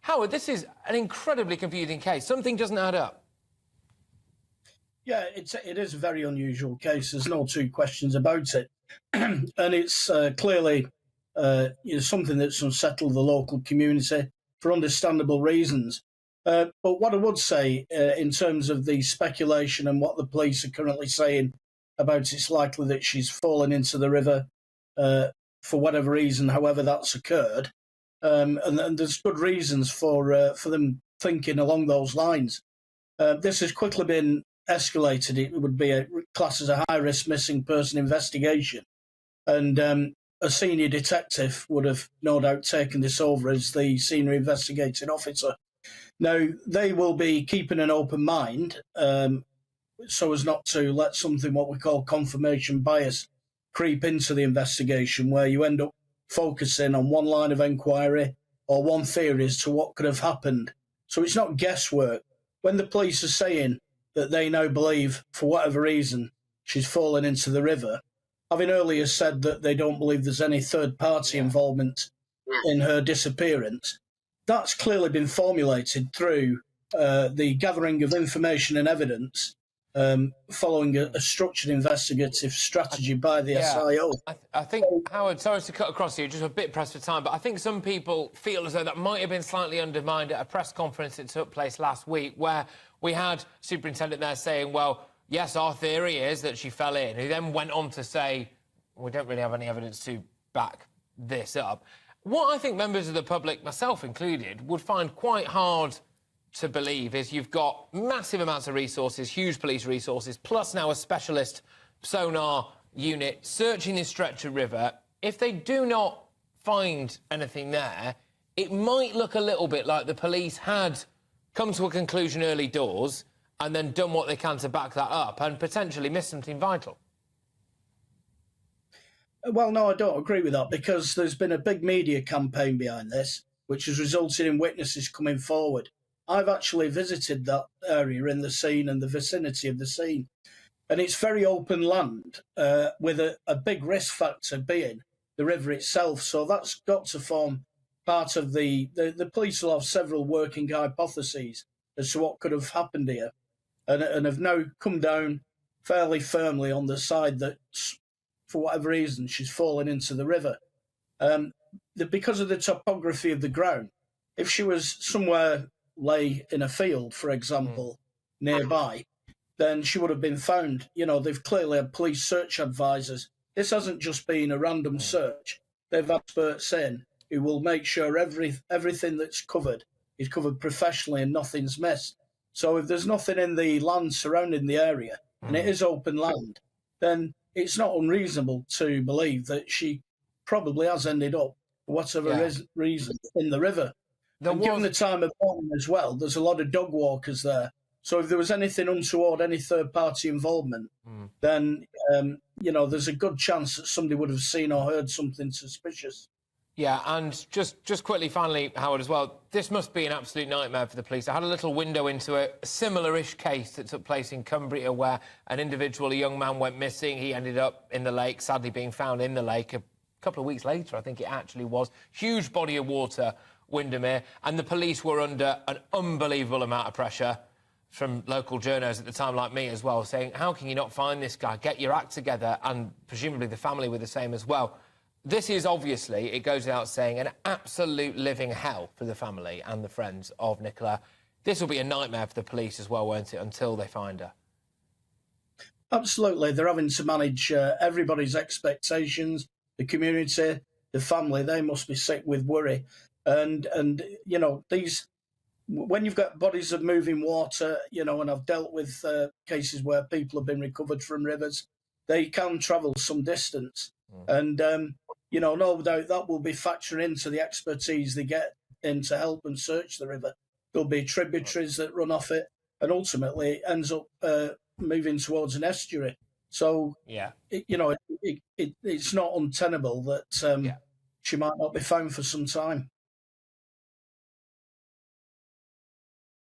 Howard, this is an incredibly confusing case. Something doesn't add up. Yeah, it is a very unusual case. There's no two questions about it. And it's clearly something that's unsettled the local community for understandable reasons. But what I would say in terms of the speculation and what the police are currently saying about it's likely that she's fallen into the river for whatever reason, however that's occurred, and there's good reasons for them thinking along those lines. This has quickly been escalated. It would be classed as a high-risk missing person investigation, and a senior detective would have no doubt taken this over as the senior investigating officer. Now, they will be keeping an open mind so as not to let something what we call confirmation bias creep into the investigation, where you end up focusing on one line of inquiry or one theory as to what could have happened. So it's not guesswork. When the police are saying that they now believe, for whatever reason, she's fallen into the river, having earlier said that they don't believe there's any third-party involvement in her disappearance, that's clearly been formulated through the gathering of information and evidence following a structured investigative strategy by the SIO. I think, Howard, sorry to cut across you, just a bit pressed for time, but I think some people feel as though that might have been slightly undermined at a press conference that took place last week, where we had Superintendent there saying, well, yes, our theory is that she fell in. He then went on to say, we don't really have any evidence to back this up. What I think members of the public, myself included, would find quite hard to believe is you've got massive amounts of resources, huge police resources, plus now a specialist sonar unit searching this stretch of river. If they do not find anything there, it might look a little bit like the police had come to a conclusion early doors and then done what they can to back that up and potentially miss something vital. Well, no, I don't agree with that, because there's been a big media campaign behind this, which has resulted in witnesses coming forward. I've actually visited that area in the scene and the vicinity of the scene, and it's very open land with a big risk factor being the river itself. So that's got to form part of the police will have several working hypotheses as to what could have happened here, and have now come down fairly firmly on the side that, for whatever reason, she's fallen into the river. Because of the topography of the ground, if she was somewhere lay in a field, for example, nearby, then she would have been found. You know, they've clearly had police search advisors. This hasn't just been a random search. They've had experts in who will make sure everything that's covered is covered professionally and nothing's missed. So if there's nothing in the land surrounding the area, and it is open land, then it's not unreasonable to believe that she probably has ended up, for whatever reason, in the river. And given the time of morning as well, there's a lot of dog walkers there. So if there was anything untoward, any third-party involvement, then, there's a good chance that somebody would have seen or heard something suspicious. Yeah, and just quickly, finally, Howard, as well, this must be an absolute nightmare for the police. I had a little window into a similar-ish case that took place in Cumbria, where an individual, a young man, went missing. He ended up in the lake, sadly being found in the lake a couple of weeks later, I think it actually was. Huge body of water, Windermere, and the police were under an unbelievable amount of pressure from local journos at the time, like me as well, saying, how can you not find this guy? Get your act together. And presumably the family were the same as well. This is obviously, it goes without saying, an absolute living hell for the family and the friends of Nicola. This will be a nightmare for the police as well, won't it, until they find her? Absolutely. They're having to manage everybody's expectations, the community, the family. They must be sick with worry. And when you've got bodies of moving water, and I've dealt with cases where people have been recovered from rivers, they can travel some distance. And, no doubt that will be factoring into the expertise they get in to help them search the river. There'll be tributaries that run off it, and ultimately it ends up moving towards an estuary. So, it's not untenable that she might not be found for some time.